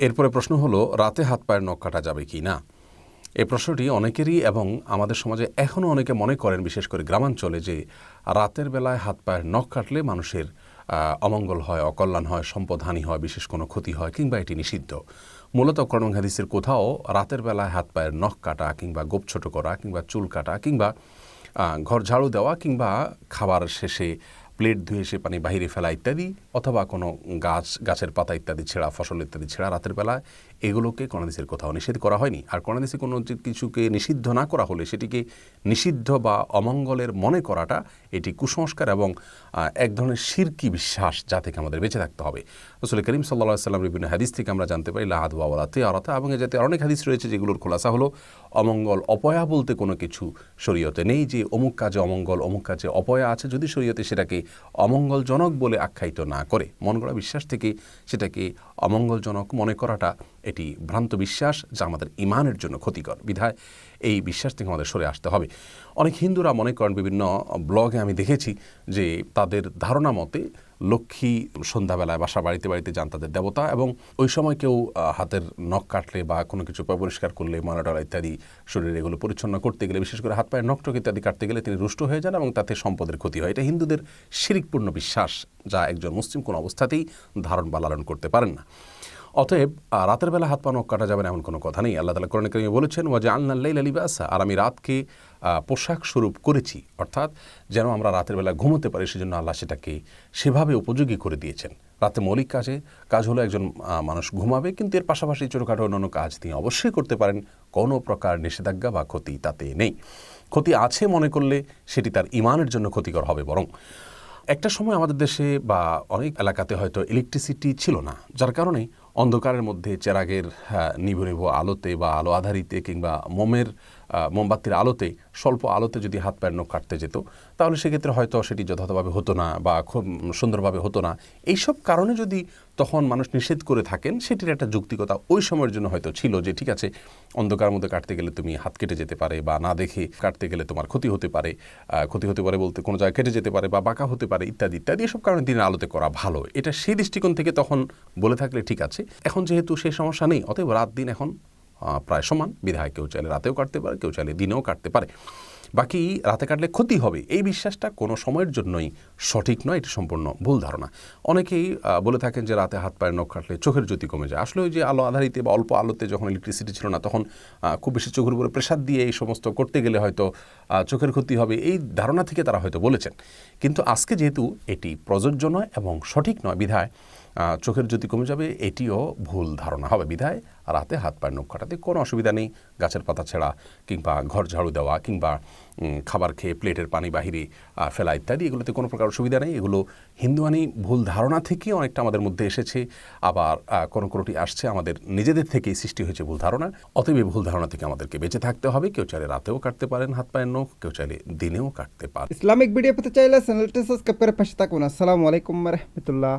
এরপরে প্রশ্ন হলো, রাতে হাত পায়ের নখ কাটা যাবে কি না। এই প্রশ্নটি অনেকেরই এবং আমাদের সমাজে এখনও অনেকে মনে করেন, বিশেষ করে গ্রামাঞ্চলে, যে রাতের বেলায় হাত পায়ের নখ কাটলে মানুষের অমঙ্গল হয়, অকল্যাণ হয়, সম্পদহানি হয়, বিশেষ কোনো ক্ষতি হয়, কিংবা এটি নিষিদ্ধ। মূলত কোরআন হাদিসের কোথাও রাতের বেলায় হাত পায়ের নখ কাটা কিংবা গোপ ছোট করা কিংবা চুল কাটা কিংবা ঘর ঝাড়ু দেওয়া কিংবা খাবার শেষে প্লেট ধুয়ে সে পানি বাহিরে ফেলা ইত্যাদি, অথবা কোনো গাছের পাতা ইত্যাদি ছেঁড়া, ফসল ইত্যাদি ছেঁড়া রাতের বেলা, এগুলোকে কোরআন হাদিসের কোথাও নিষেধ করা হয়নি। আর কোরআন হাদিসে কোনো কিছুকে নিষিদ্ধ না করা হলে সেটিকে নিষিদ্ধ বা অমঙ্গলের মনে করাটা এটি কুসংস্কার এবং এক ধরনের শিরকি বিশ্বাস, যা থেকে আমাদের বেঁচে থাকতে হবে। রাসূল করিম সাল্লাল্লাহু আলাইহি ওয়াসাল্লাম বিভিন্ন হাদিস থেকে আমরা জানতে পারি, লা আদওয়া ওয়ালা তিয়ারাতা, এবং এ জাতীয় অনেক হাদিস রয়েছে যেগুলোর খোলাসা হলো অমঙ্গল অপয়া বলতে কোনো কিছু শরীয়তে নেই, যে অমুক কাজে অমঙ্গল, অমুক কাজে অপয়া আছে, যদি শরীয়তে সেটাকে অমঙ্গলজনক বলে আখ্যায়িত না করে। মন গড়া বিশ্বাস থেকে সেটাকে অমঙ্গলজনক মনে করাটা এটি ভ্রান্ত বিশ্বাস, যা আমাদের ঈমানের জন্য ক্ষতিকর। বিধায় এই বিশ্বাস থেকে আমাদের সরে আসতে হবে। অনেক হিন্দুরা মনে করেন, বিভিন্ন ব্লগে আমি দেখেছি যে তাদের ধারণা মতে লক্ষ্মী সন্ধ্যাবেলায় বাসা বাড়িতে বাড়িতে যান, তাদের দেবতা, এবং ওই সময় কেউ হাতের নখ কাটলে বা কোনো কিছু পরিষ্কার করলে, ময়লা ইত্যাদি শরীরে এগুলো পরিচ্ছন্ন করতে গেলে, বিশেষ করে হাত পায়ের নখ টক ইত্যাদি কাটতে গেলে তিনি রুষ্ট হয়ে যান এবং তাতে সম্পদের ক্ষতি হয়। এটা হিন্দুদের শিরকপূর্ণ বিশ্বাস, যা একজন মুসলিম কোনো অবস্থাতেই ধারণ বা লালন করতে পারেন না। অতএব রাতের বেলা হাত পা নখ কাটা যাবে না এমন কোনো কথা নেই। আল্লাহ তাআলা কোরআনে কারিমে বলেছেন, ওয়াজআলনা আল-লাইলা লিবাসা, আর আমি রাতকে পোশাক স্বরূপ করেছি, অর্থাৎ যেন আমরা রাতের বেলা ঘুমোতে পারি, সেজন্য আল্লাহ সেটাকে সেভাবে উপযোগী করে দিয়েছেন। রাতে মৌলিক কাজ হলো একজন মানুষ ঘুমাবে, কিন্তু এর পাশাপাশি ছোটোখাটো অন্যান্য কাজ তিনি অবশ্যই করতে পারেন। কোনো প্রকার নিষেধাজ্ঞা বা ক্ষতি তাতে নেই। ক্ষতি আছে মনে করলে সেটি তার ঈমানের জন্য ক্ষতিকর হবে। বরং একটা সময় আমাদের দেশে বা অনেক এলাকাতে হয়তো ইলেকট্রিসিটি ছিল না, যার কারণে অন্ধকারের মধ্যে চেরাগের নিভু নিভু আলোতে বা আলো আধারিতে কিংবা মোমবাতির আলোতে, স্বল্প আলোতে যদি হাত পায়ের নখ কাটতে যেত, তাহলে সেক্ষেত্রে হয়তো সেটি যথাযথভাবে হতো না বা খুব সুন্দরভাবে হতো না। এইসব কারণে যদি তখন মানুষ নিষেধ করে থাকেন, সেটির একটা যৌক্তিকতা ওই সময়ের জন্য হয়তো ছিল, যে ঠিক আছে, অন্ধকার মধ্যে কাটতে গেলে তুমি হাত কেটে যেতে পারে, বা না দেখে কাটতে গেলে তোমার ক্ষতি হতে পারে। ক্ষতি হতে পারে বলতে কোনো জায়গায় কেটে যেতে পারে বা বাঁকা হতে পারে ইত্যাদি ইত্যাদি। এসব কারণে দিনের আলোতে করা ভালো, এটা সেই দৃষ্টিকোণ থেকে তখন বলে থাকলে ঠিক আছে। এখন যেহেতু সেই সমস্যা নেই, অতএব রাত দিন এখন প্রায় সমান। বিধায় কেউ চাইলে রাতেও কাটতে পারে, কেউ চাইলে দিনেও কাটতে পারে। বাকি রাতে কাটলে ক্ষতি হবে, এই বিশ্বাসটা কোনো সময়ের জন্যই সঠিক নয়, এটি সম্পূর্ণ ভুল ধারণা। অনেকেই বলে থাকেন যে রাতে হাত পায়ের নখ কাটলে চোখের জ্যোতি কমে যায়। আসলে ওই যে আলো আধারিতে বা অল্প আলোতে, যখন ইলেকট্রিসিটি ছিল না, তখন খুব বেশি চোখের উপরে প্রেসার দিয়ে এই সমস্ত করতে গেলে হয়তো চোখের ক্ষতি হবে, এই ধারণা থেকে তারা হয়তো বলেছেন। কিন্তু আজকে যেহেতু এটি প্রযোজ্য নয় এবং সঠিক নয়, বিধায় চোখের জ্যোতি কমে যাবে, এটিও ভুল ধারণা হবে। বিধায় রাতে হাত পায়ের নখ কাটাতে কোনো অসুবিধা নেই। গাছের পাতা ছেঁড়া কিংবা ঘর ঝাড়ু দেওয়া কিংবা খাবার খেয়ে প্লেটের পানি বাহিরে ফেলা ইত্যাদি, এগুলোতে কোনো প্রকার অসুবিধা নেই। এগুলো হিন্দুয়ানি ভুল ধারণা থেকে অনেকটা আমাদের মধ্যে এসেছে, আবার কোনোটি আসছে আমাদের নিজেদের থেকেই সৃষ্টি হয়েছে ভুল ধারণা। অতএব এই ভুল ধারণা থেকে আমাদেরকে বেঁচে থাকতে হবে। কেউ চাইলে রাতেও কাটতে পারেন হাত পায়ের নখ, কেউ চাইলে দিনেও কাটতে পারেন। ইসলামিক ভিডিও পেতে চাইলে চ্যানেলটি সাবস্ক্রাইব করে পাশে থাকুন। আসসালামু আলাইকুম ওয়া রাহমাতুল্লাহ।